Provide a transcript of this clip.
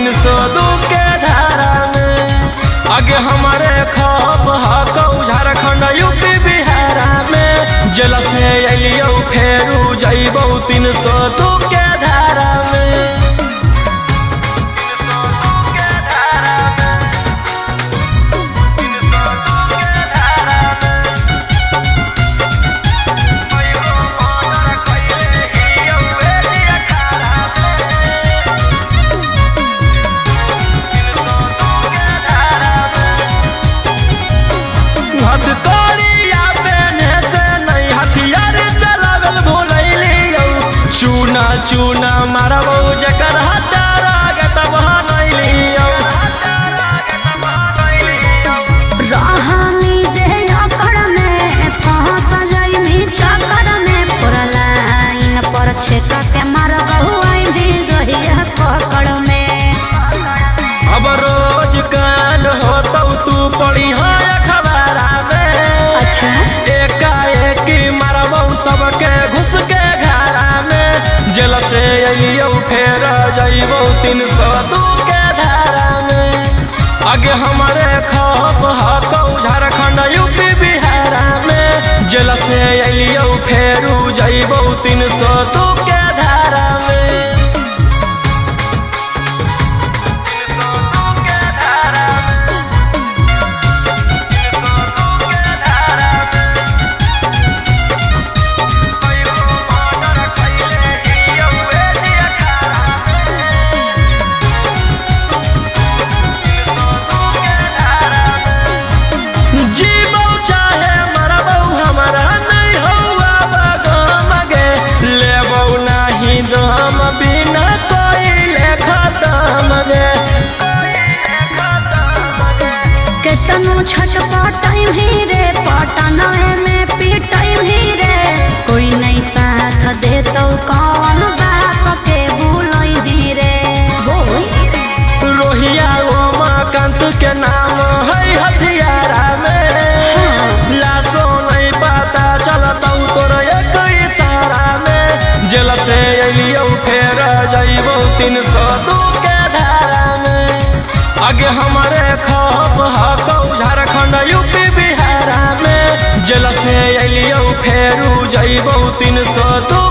302 के धारा में। आगे हमारे खप हकौ झारखंड यूपी बिहार में। जेल से अलियो फेरू जइबौ 302 के धारा में। चूना चूना मारबौ जकर हटारा गटब बनैलियौ। रहनी जे अकर में फंस जइनी चक्कर में पुरलाइन पर छेका के मारबौ आई भी जहिया पकड़ में। अब रोज कान होतौ तू पढ़ी है अखबारा में। अच्छा एकाएक मारबौ सबके घुस के घरा में। जेल से अलियो फेर जइबौ 302 के धारा में। आगे हमारे खप हकौ झारखंड यूपी बिहार में। जेल से अलियो फेरू जइबौ 302 के धारा में। केतनो छचपटाई भी रे पटना में पिटाई भी रे। कोई नहीं साथ देतौ कौन बाप के भूलई भी रे। रोहिया उमाकांत के नाम है हथियारा में। लाशो नहीं पता चलतौ तोर एक इशारा में। जेल से अलियो फेर जइबौ 302 के धारा में। आगे हमारे खप हकौ झारखंड यूपी बिहार में। जेल से अलियो फेरू जइबौ 302